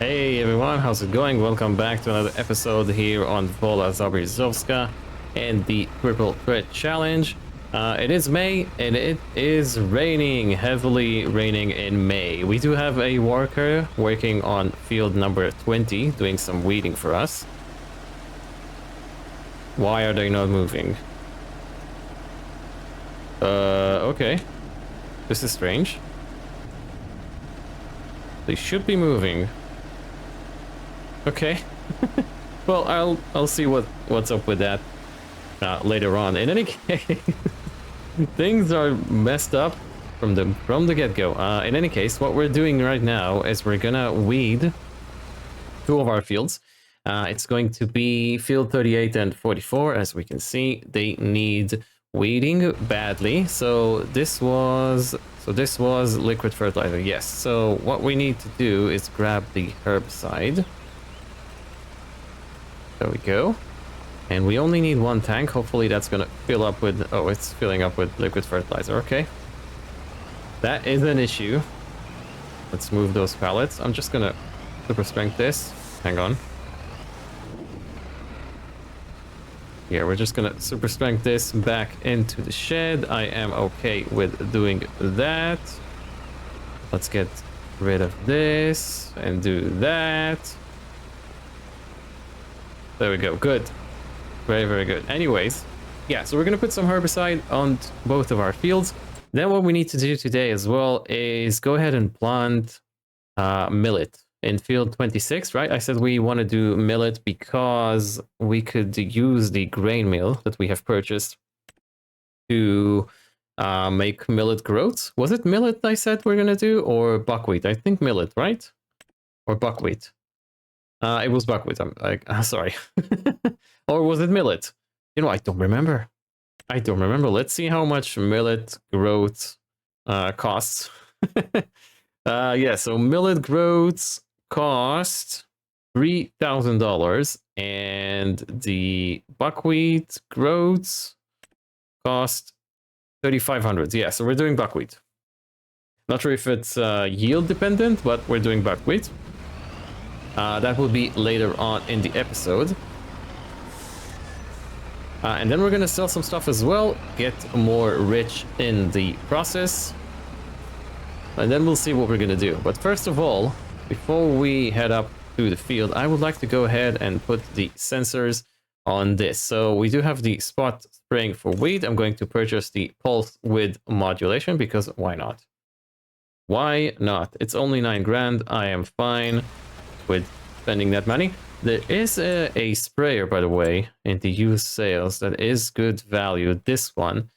Hey everyone, how's it going? Welcome back to another episode here on Wola Zabierzowska and the Triple Threat Challenge. It is May and it is raining, heavily raining in May. We do have a worker working on field number 20, doing some weeding for us. Why are they not moving? Okay. This is strange. They should be moving. Okay. Well, I'll see what's up with that later on. In any case, things are messed up from the get-go. In any case, what we're doing right now is we're gonna weed two of our fields. It's going to be field 38 and 44. As we can see, they need weeding badly. So this was liquid fertilizer. Yes. So what we need to do is grab the herbicide. There we go. And we only need one tank. Hopefully that's gonna fill up with... Oh, it's filling up with liquid fertilizer. Okay. That is an issue. Let's move those pallets. I'm just gonna super strength this. Hang on. Yeah, we're just gonna super strength this back into the shed. I am okay with doing that. Let's get rid of this and do that. There we go. Good. Very, very good. Anyways, yeah, so we're going to put some herbicide on both of our fields. Then what we need to do today as well is go ahead and plant millet in field 26, right? I said we want to do millet because we could use the grain mill that we have purchased to make millet groats. Was it millet I said we're going to do, or buckwheat? I think millet, right? Or buckwheat. It was buckwheat. I'm like, sorry. Or was it millet? You know, I don't remember. I don't remember. Let's see how much millet groats costs. Yeah, so millet groats cost $3,000, and the buckwheat groats cost $3,500. Yeah, so we're doing buckwheat. Not sure if it's yield dependent, but we're doing buckwheat. That will be later on in the episode. And then we're going to sell some stuff as well, get more rich in the process. And then we'll see what we're going to do. But first of all, before we head up to the field, I would like to go ahead and put the sensors on this. So we do have the spot spraying for wheat. I'm going to purchase the pulse width modulation because why not? Why not? It's only 9 grand. I am fine with spending that money. There is a sprayer, by the way, in the used sales that is good value, this one,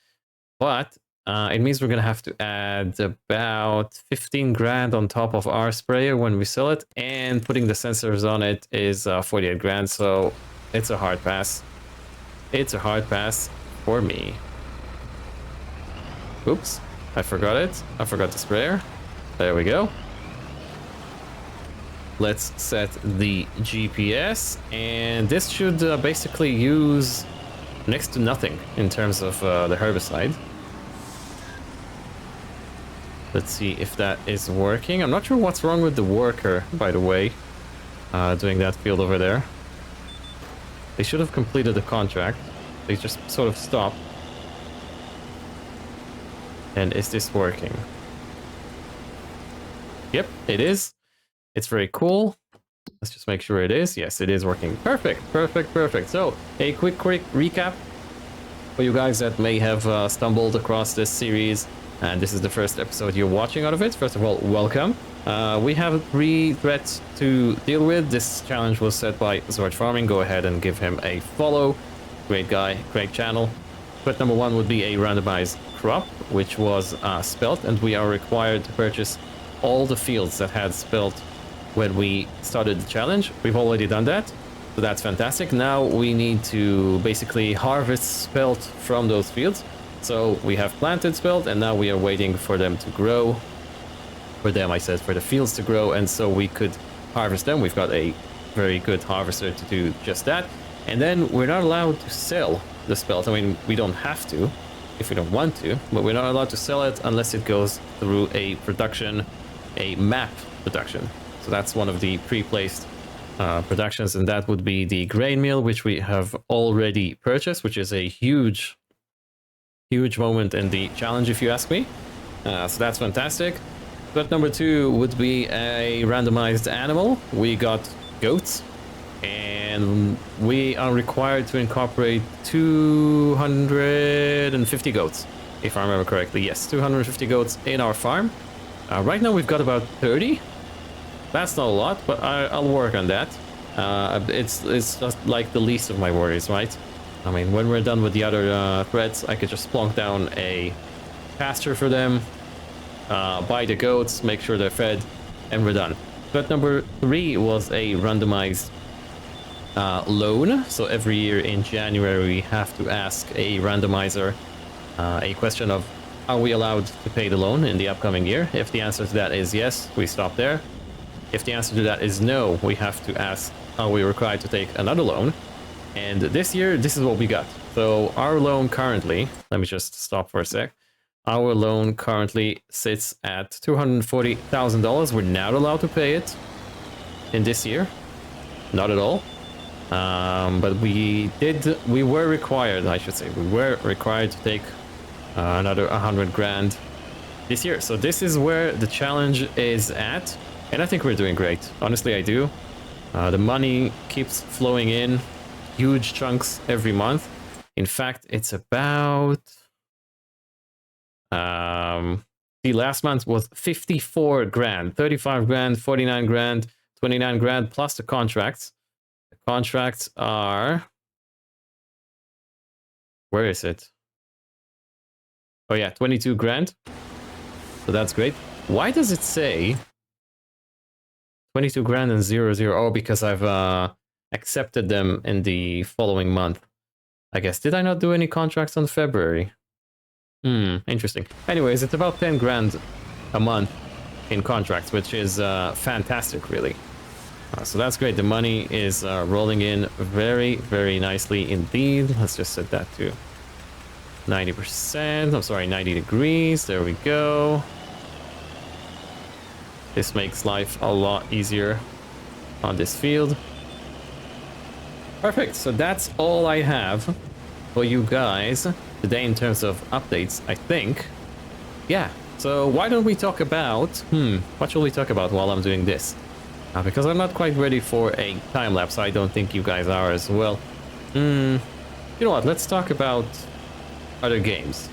but it means we're gonna have to add about 15 grand on top of our sprayer when we sell it, and putting the sensors on it is 48 grand, so it's a hard pass. It's a hard pass for me. Oops, I forgot it. I forgot the sprayer. There we go. Let's set the GPS, and this should basically use next to nothing in terms of the herbicide. Let's see if that is working. I'm not sure what's wrong with the worker, by the way, doing that field over there. They should have completed the contract. They just sort of stopped. And is this working? Yep, it is. It's very cool. Let's just make sure it is. Yes, it is working. Perfect, perfect, perfect. So, a quick recap for you guys that may have stumbled across this series, and this is the first episode you're watching out of it. First of all, welcome. We have 3 threats to deal with. This challenge was set by Zorch Farming. Go ahead and give him a follow. Great guy, great channel. Threat number 1 would be a randomized crop, which was spelt, and we are required to purchase all the fields that had spelt when we started the challenge. We've already done that, so that's fantastic. Now we need to basically harvest spelt from those fields. So we have planted spelt, and now we are waiting for them to grow. For them, I said, for the fields to grow, and so we could harvest them. We've got a very good harvester to do just that. And then we're not allowed to sell the spelt. I mean, we don't have to if we don't want to, but we're not allowed to sell it unless it goes through a production, a map production. So So that's one of the pre-placed productions, and that would be the grain meal, which we have already purchased, which is a huge moment in the challenge, if you ask me. So that's fantastic. But number 2 would be a randomized animal. We got goats, and we are required to incorporate 250 goats, if I remember correctly. Yes, 250 goats in our farm. Right now we've got about 30. That's not a lot, but I'll work on that. It's just like the least of my worries, right? I mean, when we're done with the other threads, I could just plonk down a pasture for them, buy the goats, make sure they're fed, and we're done. But number 3 was a randomized loan. So every year in January, we have to ask a randomizer a question of, are we allowed to pay the loan in the upcoming year? If the answer to that is yes, we stop there. If the answer to that is no, we have to ask, are we required to take another loan? And this year, this is what we got. So our loan currently, let me just stop for a sec. Our loan currently sits at $240,000. We're not allowed to pay it in this year. Not at all. But we were required, I should say, we were required to take another 100 grand this year. So this is where the challenge is at. And I think we're doing great. Honestly, I do. The money keeps flowing in, huge chunks every month. In fact, it's about... the last month was 54 grand, 35 grand, 49 grand, 29 grand, plus the contracts. The contracts are... Where is it? Oh yeah, 22 grand. So that's great. Why does it say 22 grand and 00? Oh, because I've accepted them in the following month. I guess. Did I not do any contracts on February? Interesting. Anyways, it's about 10 grand a month in contracts, which is fantastic, really. So that's great. The money is rolling in very, very nicely indeed. Let's just set that to 90%. I'm sorry, 90 degrees. There we go. This makes life a lot easier on this field. Perfect. So that's all I have for you guys today in terms of updates, I think. Yeah. So why don't we talk about... what shall we talk about while I'm doing this? Because I'm not quite ready for a time lapse. I don't think you guys are as well. You know what? Let's talk about other games.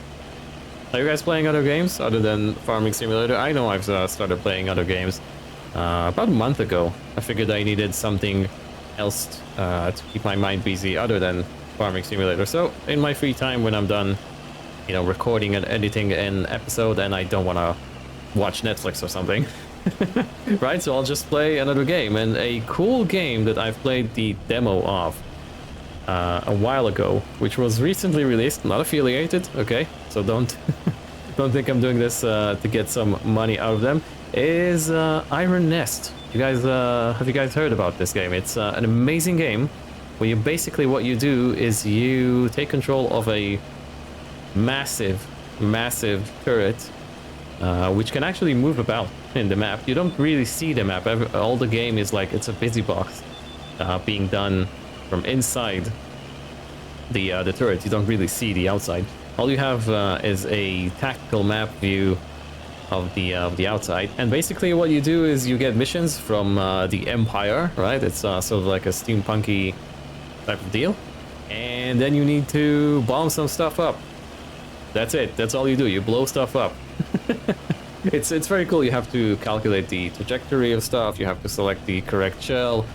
Are you guys playing other games other than Farming Simulator? I know I've started playing other games about a month ago. I figured I needed something else to keep my mind busy other than Farming Simulator. So in my free time when I'm done, you know, recording and editing an episode and I don't want to watch Netflix or something, right? So I'll just play another game. And a cool game that I've played the demo of a while ago, which was recently released, not affiliated, okay? So don't think I'm doing this to get some money out of them, is Iron Nest. You guys, have you guys heard about this game? It's an amazing game where you basically, what you do is you take control of a massive turret, which can actually move about in the map. You don't really see the map. All the game is like, it's a busy box being done from inside the turret. You don't really see the outside. All you have is a tactical map view of the outside, and basically what you do is you get missions from the Empire, right? It's sort of like a steampunky type of deal, and then you need to bomb some stuff up. That's it. That's all you do. You blow stuff up. It's very cool. You have to calculate the trajectory of stuff. You have to select the correct shell,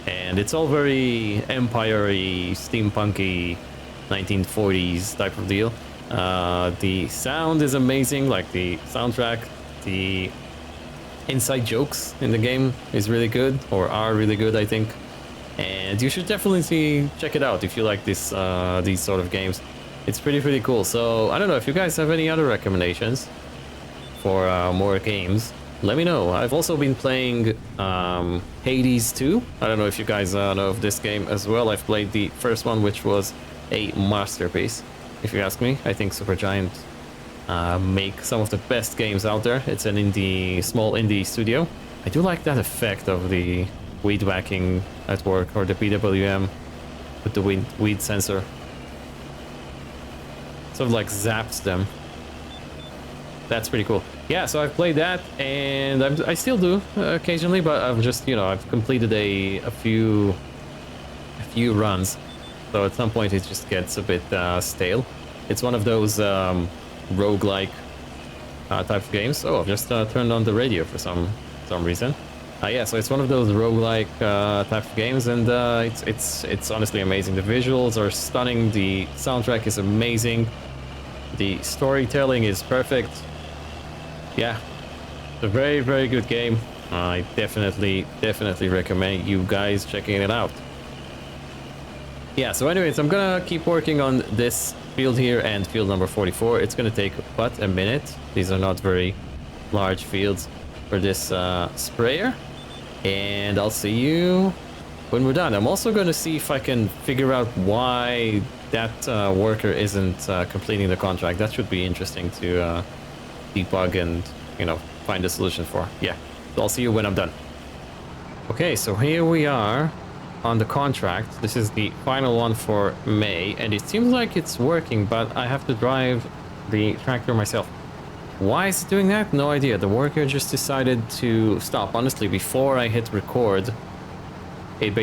and it's all very Empire-y, steampunky, 1940s type of deal. The sound is amazing, like the soundtrack. The inside jokes in the game is really good, or are really good, I think. And you should definitely check it out if you like this these sort of games. It's pretty cool. So I don't know if you guys have any other recommendations for more games. Let me know. I've also been playing Hades 2. I don't know if you guys know of this game as well. I've played the first one, which was a masterpiece, if you ask me. I think Supergiant make some of the best games out there. It's an small indie studio I do like that effect of the weed whacking at work, or the PWM with the weed sensor. Sort of like zaps them. That's pretty cool. Yeah, so I've played that, and I still do occasionally, but I've just, you know, I've completed a few runs, so at some point it just gets a bit stale. It's one of those roguelike type of games. Oh, I've just turned on the radio for some reason. Yeah, so it's one of those roguelike type of games, and it's honestly amazing. The visuals are stunning, the soundtrack is amazing, the storytelling is perfect. Yeah, it's a very, very good game. I definitely recommend you guys checking it out. Yeah, so anyways, I'm gonna keep working on this field here and field number 44. It's gonna take but a minute. These are not very large fields for this sprayer. And I'll see you when we're done. I'm also gonna see if I can figure out why that worker isn't completing the contract. That should be interesting to debug and, you know, find a solution for. Yeah, so I'll see you when I'm done. Okay, so here we are on the contract. This is the final one for May, and it seems like it's working, but I have to drive the tractor myself. Why is it doing that? No idea. The worker just decided to stop. Honestly, before I hit record, it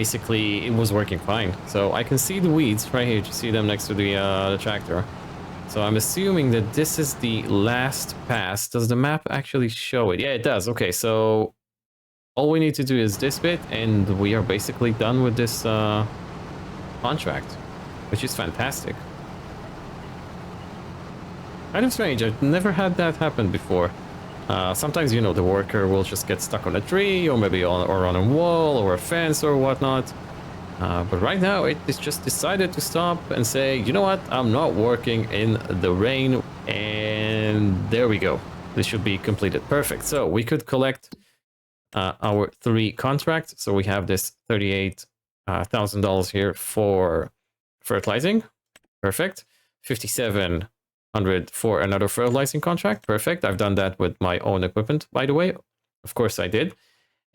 was working fine. So I can see the weeds right here. You see them next to the tractor. So I'm assuming that this is the last pass. Does the map actually show it? Yeah, it does. Okay, so all we need to do is this bit, and we are basically done with this contract, which is fantastic. Kind of strange. I've never had that happen before. Sometimes, you know, the worker will just get stuck on a tree, or maybe on a wall, or a fence, or whatnot. But right now, it just decided to stop and say, you know what, I'm not working in the rain. And there we go. This should be completed. Perfect. So we could collect our 3 contracts. So we have this $38,000 here for fertilizing. Perfect. 5,700 for another fertilizing contract. Perfect. I've done that with my own equipment, by the way. Of course I did.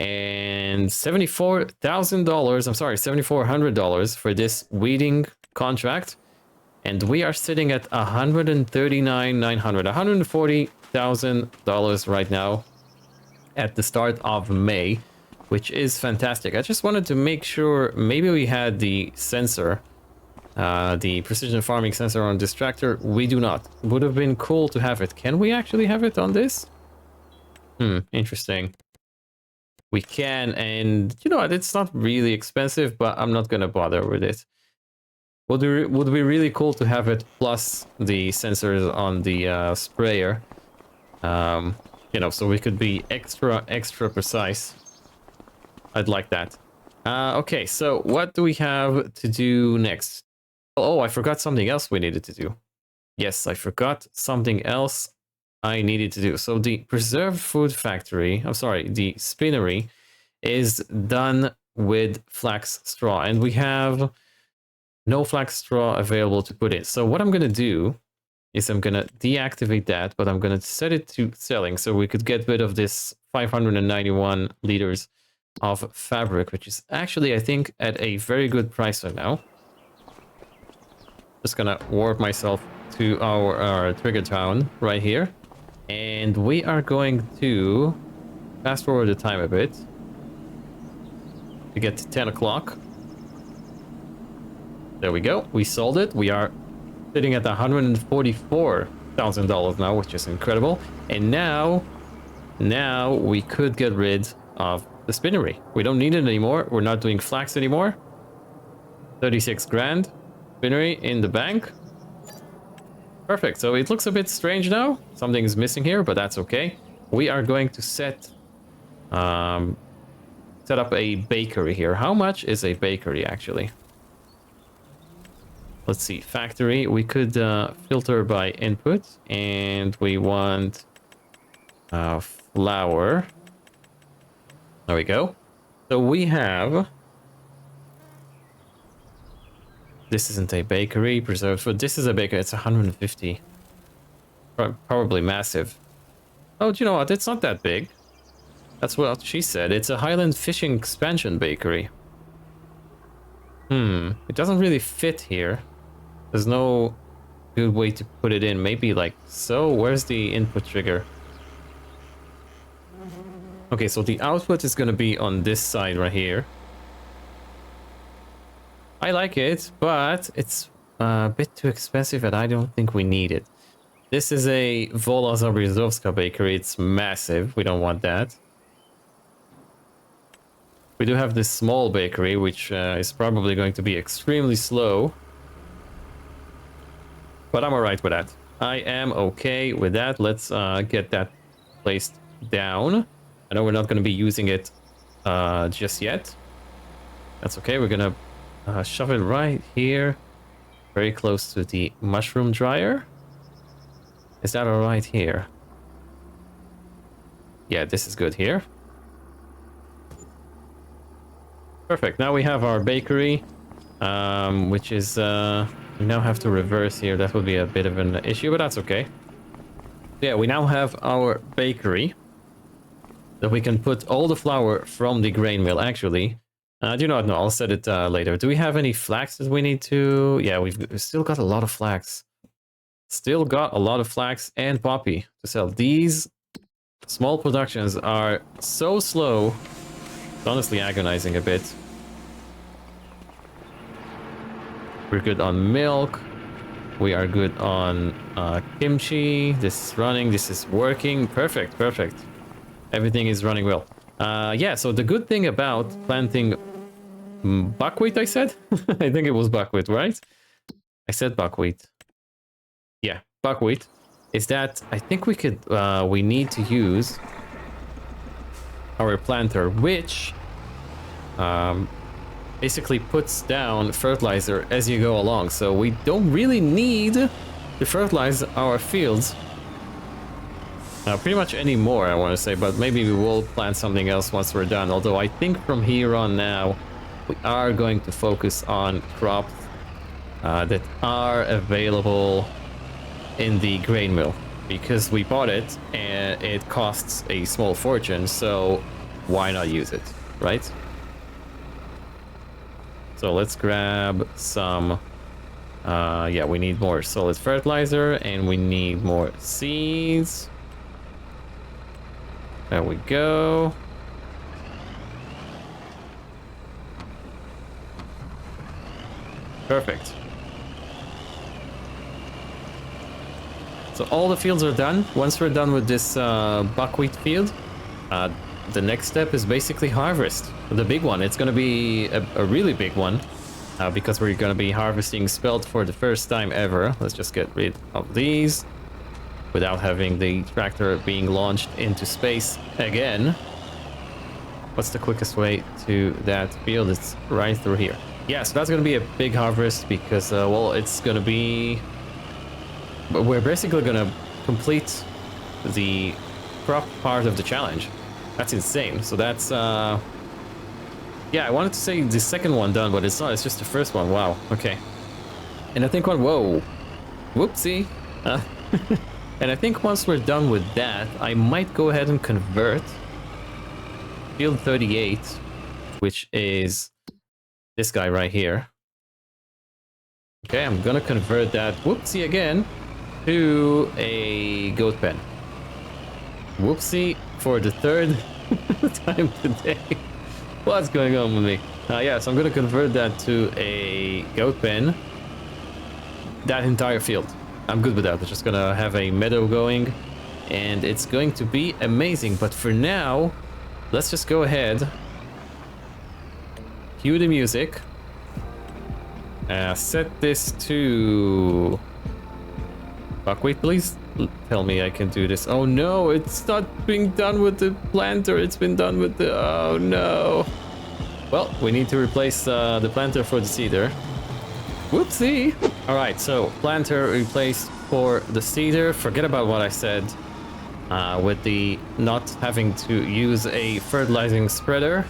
And $74,000, I'm sorry, $7,400 for this weeding contract. And we are sitting at $139,900, $140,000 right now at the start of May, which is fantastic. I just wanted to make sure maybe we had the sensor, the precision farming sensor on this tractor. We do not. Would have been cool to have it. Can we actually have it on this? Interesting. We can, and you know what, it's not really expensive, but I'm not gonna bother with it. Would be really cool to have it plus the sensors on the sprayer. You know, so we could be extra precise. I'd like that. Okay, so what do we have to do next? Oh, I forgot something else we needed to do. Yes, I forgot something else I needed to do. So the preserved food factory, I'm sorry, the spinnery is done with flax straw, and we have no flax straw available to put in. So what I'm going to do is I'm going to deactivate that, but I'm going to set it to selling so we could get rid of this 591 liters of fabric, which is actually, I think, at a very good price right now. Just going to warp myself to our trigger town right here. And we are going to fast forward the time a bit to get to 10 o'clock. There we go. We sold it. We are sitting at $144,000 now, which is incredible. And now we could get rid of the spinnery. We don't need it anymore. We're not doing flax anymore. 36 grand spinnery in the bank. Perfect. So it looks a bit strange now. Something is missing here, but that's okay. We are going to set up a bakery here. How much is a bakery actually? Let's see. Factory. We could filter by input, and we want flour. There we go. So we have. This isn't a bakery. Preserved food. This is a bakery. It's 150. Probably massive. Oh, do you know what? It's not that big. That's what she said. It's a Highland Fishing Expansion Bakery. It doesn't really fit here. There's no good way to put it in. Maybe like so. Where's the input trigger? Okay, so the output is going to be on this side right here. I like it, but it's a bit too expensive and I don't think we need it. This is a Wola Zabierzowska bakery. It's massive. We don't want that. We do have this small bakery, which is probably going to be extremely slow. But I'm alright with that. I am okay with that. Let's get that placed down. I know we're not going to be using it just yet. That's okay. We're going to shove it right here. Very close to the mushroom dryer. Is that alright here? Yeah, this is good here. Perfect. Now we have our bakery, which is... we now have to reverse here. That would be a bit of an issue, but that's okay. Yeah, we now have our bakery that we can put all the flour from the grain mill, actually. Do you know what? No, I'll set it later. Do we have any flax that we need to... Yeah, we've still got a lot of flax. Still got a lot of flax and poppy to sell. These small productions are so slow. It's honestly agonizing a bit. We're good on milk. We are good on kimchi. This is running. This is working. Perfect, perfect. Everything is running well. Yeah, so the good thing about planting buckwheat, I said? I think it was buckwheat, right? I said buckwheat. Yeah, buckwheat. Is that I think we could, we need to use our planter, which basically puts down fertilizer as you go along. So we don't really need to fertilize our fields pretty much anymore, I want to say, but maybe we will plant something else once we're done. Although I think from here on now, we are going to focus on crops that are available in the grain mill, because we bought it and it costs a small fortune, so why not use it, right? So let's grab some, yeah, we need more solid fertilizer and we need more seeds. There we go. Perfect. So all the fields are done. Once we're done with this buckwheat field, the next step is basically harvest. The big one. It's going to be a really big one because we're going to be harvesting spelt for the first time ever. Let's just get rid of these without having the tractor being launched into space again. What's the quickest way to that field? It's right through here. Yeah, so that's going to be a big harvest because, well, it's going to be... We're basically going to complete the crop part of the challenge. That's insane. So that's... Yeah, I wanted to say the second one done, but it's not. It's just the first one. Wow. Okay. And I think one... Whoa. Whoopsie. And I think once we're done with that, I might go ahead and convert field 38, which is this guy right here. Okay, I'm gonna convert that, whoopsie again, to a goat pen. Whoopsie for the third time today. What's going on with me? Yeah, so I'm gonna convert that to a goat pen. That entire field. I'm good with that. We're just gonna have a meadow going and it's going to be amazing. But for now, let's just go ahead, cue the music, set this to buckwheat, please. Tell me I can do this. Oh no, it's not being done with the planter. It's been done with the... Oh no. Well, we need to replace the planter for the seeder. Whoopsie. All right, so planter replaced for the seeder. Forget about what I said with the not having to use a fertilizing spreader,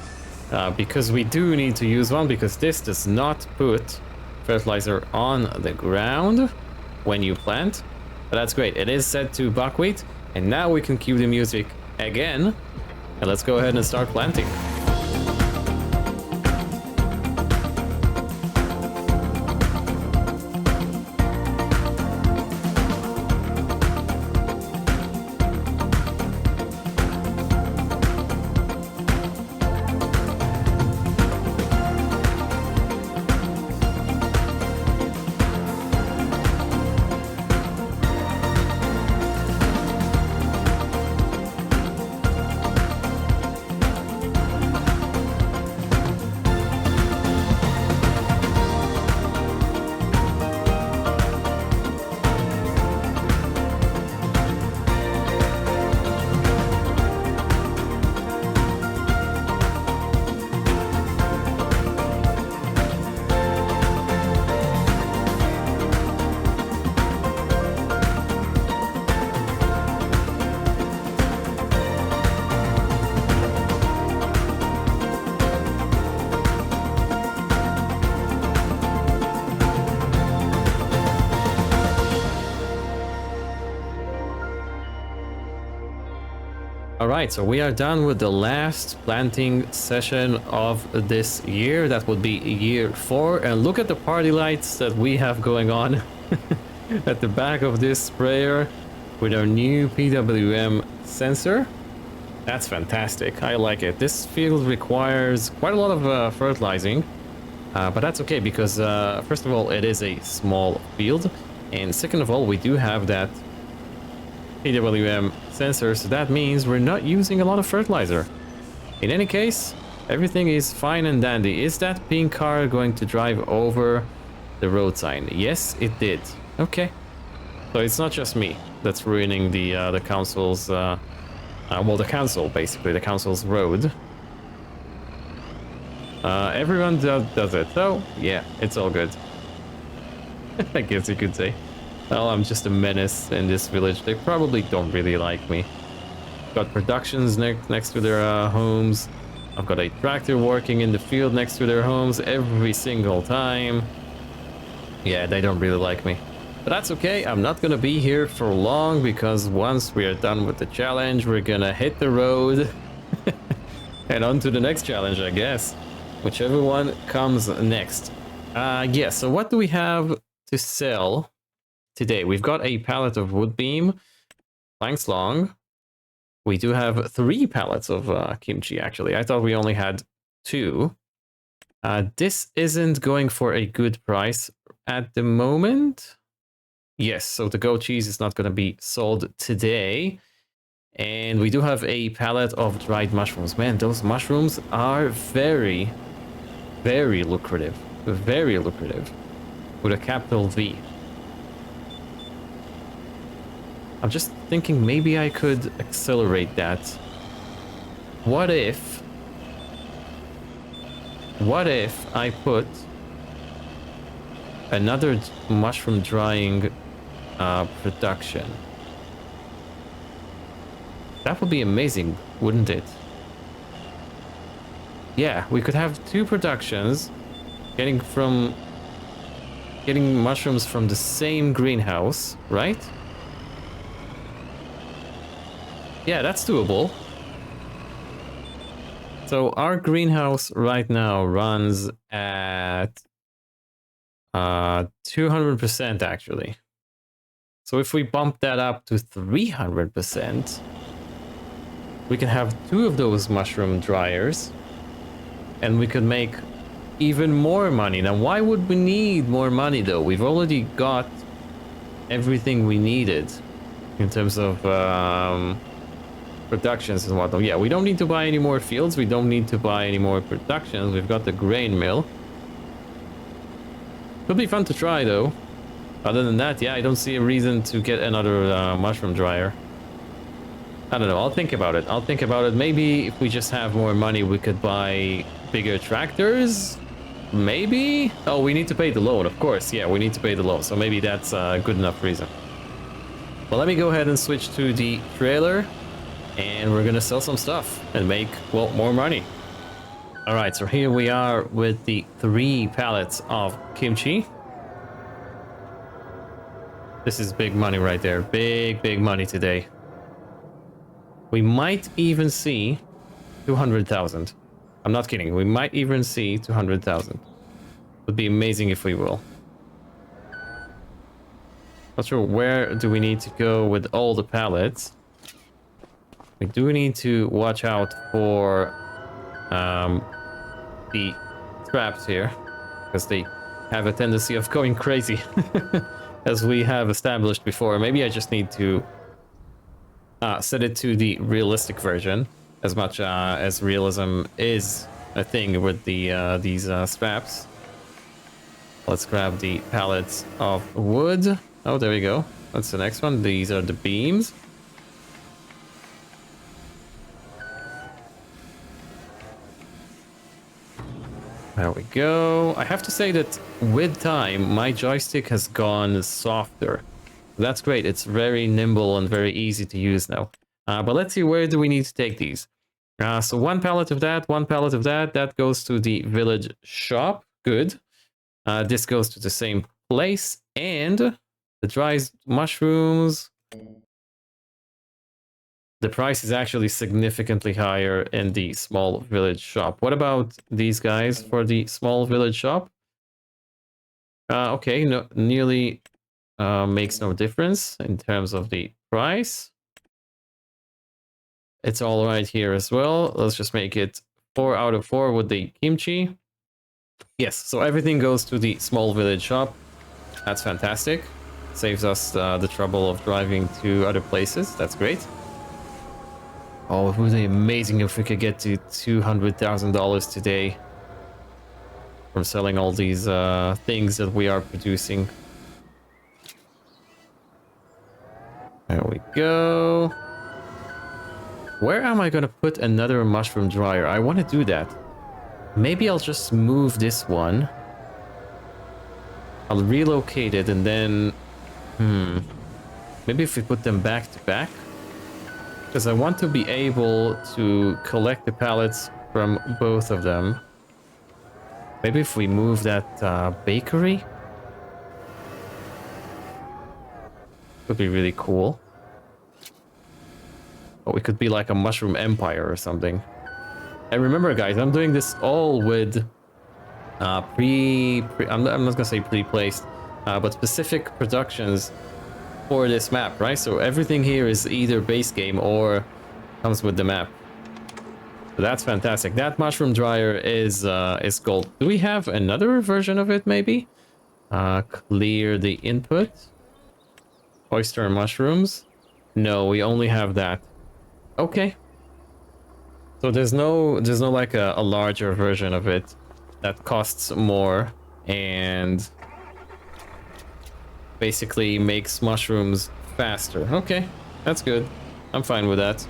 because we do need to use one, because this does not put fertilizer on the ground when you plant. But that's great. It is set to buckwheat, and now we can cue the music again And let's go ahead and start planting. Alright, so we are done with the last planting session of this year. That would be year 4. And look at the party lights that we have going on at the back of this sprayer with our new PWM sensor. That's fantastic. I like it. This field requires quite a lot of fertilizing, but that's okay because first of all, it is a small field. And second of all, we do have that PWM sensor, so that means we're not using a lot of fertilizer. In any case, everything is fine and dandy. Is that pink car going to drive over the road sign? Yes, it did. Okay. So it's not just me that's ruining the council's, well, the council, basically, the council's road. Everyone does it, so yeah, it's all good. I guess you could say. Well, I'm just a menace in this village. They probably don't really like me. Got productions next to their homes. I've got a tractor working in the field next to their homes every single time. Yeah, they don't really like me. But that's okay. I'm not gonna be here for long because once we are done with the challenge, we're gonna hit the road and on to the next challenge, I guess. Whichever one comes next. Yeah, so what do we have to sell today? We've got a pallet of wood beam, planks long. We do have 3 pallets of kimchi, actually. I thought we only had 2. This isn't going for a good price at the moment. Yes, so the goat cheese is not going to be sold today. And we do have a pallet of dried mushrooms. Man, those mushrooms are very, very lucrative. Very lucrative. With a capital V. I'm just thinking maybe I could accelerate that. What if I put another mushroom drying production? That would be amazing, wouldn't it? Yeah, we could have 2 productions getting mushrooms from the same greenhouse, right? Yeah, that's doable. So our greenhouse right now runs at 200% actually. So if we bump that up to 300%, we can have 2 of those mushroom dryers and we could make even more money. Now, why would we need more money though? We've already got everything we needed in terms of productions and whatnot. Yeah, we don't need to buy any more fields. We don't need to buy any more productions. We've got the grain mill. Could be fun to try though. Other than that, yeah, I don't see a reason to get another mushroom dryer. I don't know. I'll think about it. I'll think about it. Maybe if we just have more money, we could buy bigger tractors. Maybe. Oh, we need to pay the loan, of course. Yeah, we need to pay the loan. So maybe that's a good enough reason. Well, let me go ahead and switch to the trailer. And we're gonna sell some stuff and make, well, more money. All right, so here we are with the 3 pallets of kimchi. This is big money right there. Big, big money today. We might even see 200,000. I'm not kidding. We might even see 200,000. Would be amazing if we will. Not sure where do we need to go with all the pallets. We do need to watch out for the traps here, because they have a tendency of going crazy, as we have established before. Maybe I just need to set it to the realistic version, as much as realism is a thing with the these straps. Let's grab the pallets of wood. Oh, there we go. That's the next one. These are the beams. There we go. I have to say that with time, my joystick has gone softer. That's great. It's very nimble and very easy to use now. But let's see, where do we need to take these? So one pallet of that, one pallet of that. That goes to the village shop. Good. This goes to the same place. And the dried mushrooms. The price is actually significantly higher in the small village shop. What about these guys for the small village shop? Okay, no, nearly makes no difference in terms of the price. It's all right here as well. Let's just make it 4 out of 4 with the kimchi. Yes, so everything goes to the small village shop. That's fantastic. Saves us the trouble of driving to other places. That's great. Oh, it would be amazing if we could get to $200,000 today from selling all these things that we are producing. There we go. Where am I going to put another mushroom dryer? I want to do that. Maybe I'll just move this one. I'll relocate it and then... Maybe if we put them back to back. Because I want to be able to collect the pallets from both of them. Maybe if we move that bakery. Would be really cool. Or we could be like a mushroom empire or something. And remember, guys, I'm doing this all with I'm not gonna say pre-placed, but specific productions for this map, right? So everything here is either base game or comes with the map. So that's fantastic. That mushroom dryer is gold. Do we have another version of it? Maybe clear the input. Oyster and mushrooms. No, we only have that. Okay. So there's no like a larger version of it that costs more and basically makes mushrooms faster. Okay, that's good. I'm fine with that.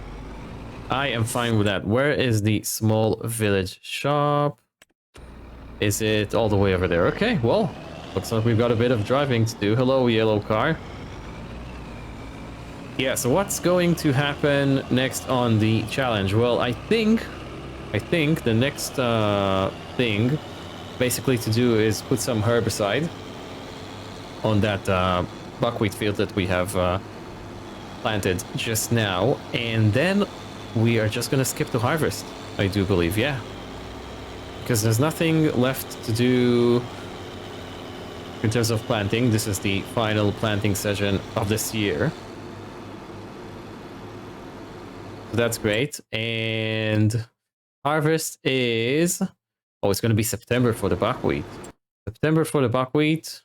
I am fine with that. Where is the small village shop? Is it all the way over there? Okay, well, looks like we've got a bit of driving to do. Hello, yellow car. Yeah, so what's going to happen next on the challenge? Well, I think the next thing basically to do is put some herbicide on that buckwheat field that we have planted just now, and then we are just gonna skip the harvest, I do believe. Yeah, because there's nothing left to do in terms of planting. This is the final planting session of this year. So that's great. And harvest is... Oh, it's going to be September for the buckwheat. September for the buckwheat.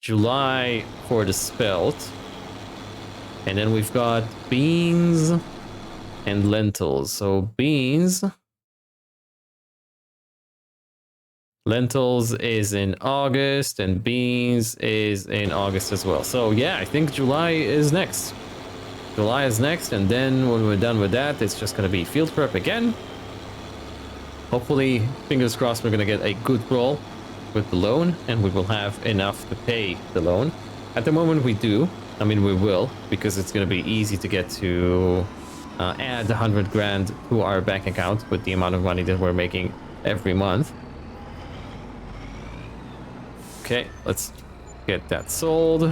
July for the spelt. And then we've got beans and lentils. So beans... Lentils is in August and beans is in August as well. So yeah, I think July is next. July is next, and then when we're done with that, it's just going to be field prep again. Hopefully, fingers crossed, we're going to get a good roll with the loan, and we will have enough to pay the loan. At the moment, we do. I mean, we will, because it's going to be easy to get to add 100 grand to our bank account with the amount of money that we're making every month. Okay, let's get that sold.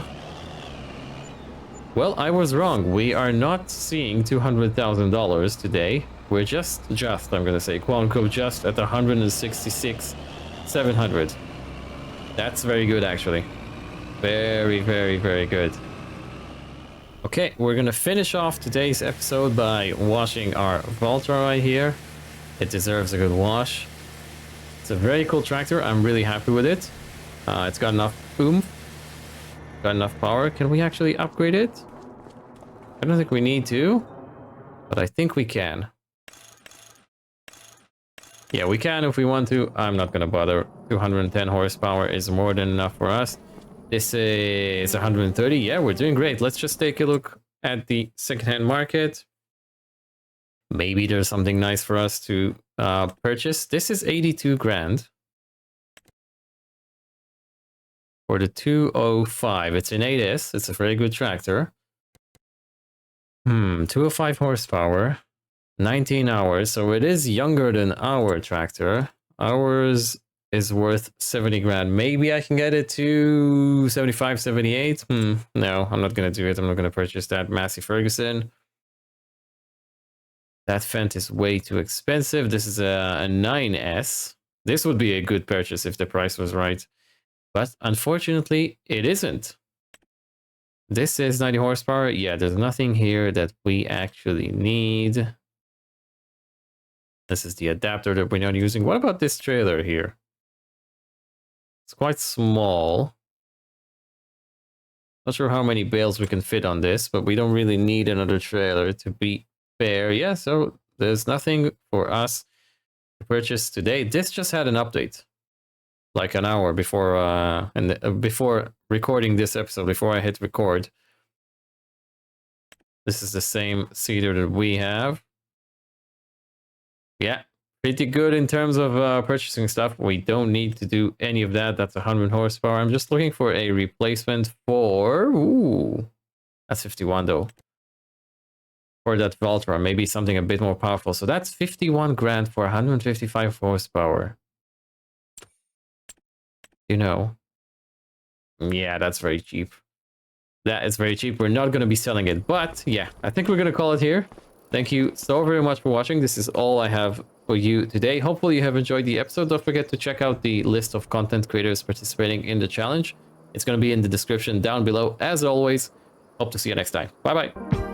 Well, I was wrong. We are not seeing $200,000 today, We're just, I'm gonna say, quote unquote, just at 166,700. That's very good, actually. Very, very, very good. Okay, we're gonna finish off today's episode by washing our Valtra right here. It deserves a good wash. It's a very cool tractor. I'm really happy with it. It's got enough oomph. Got enough power. Can we actually upgrade it? I don't think we need to, but I think we can. Yeah, we can if we want to. I'm not gonna bother. 210 horsepower is more than enough for us. This is 130. Yeah, we're doing great. Let's just take a look at the secondhand market. Maybe there's something nice for us to purchase. This is 82 grand. For the 205, it's an 8S. It's a very good tractor. 205 horsepower, 19 hours. So it is younger than our tractor. Ours is worth 70 grand. Maybe I can get it to 75, 78. No, I'm not going to do it. I'm not going to purchase that Massey Ferguson. That Fendt is way too expensive. This is a 9S. This would be a good purchase if the price was right. But unfortunately, it isn't. This is 90 horsepower. Yeah, there's nothing here that we actually need. This is the adapter that we're not using. What about this trailer here? It's quite small. Not sure how many bales we can fit on this, but we don't really need another trailer to be fair. Yeah, so there's nothing for us to purchase today. This just had an update. Like an hour before before recording this episode, before I hit record. This is the same seeder that we have. Yeah, pretty good in terms of purchasing stuff. We don't need to do any of that. That's 100 horsepower. I'm just looking for a replacement for... Ooh, that's 51 though. For that Valtra, maybe something a bit more powerful. So that's 51 grand for 155 horsepower. You know, yeah, that's very cheap. That is very cheap. We're not going to be selling it, but yeah, I think we're going to call it here. Thank you so very much for watching. This is all I have for you today. Hopefully you have enjoyed the episode. Don't forget to check out the list of content creators participating in the challenge. It's going to be in the description down below. As always, hope to see you next time. Bye bye.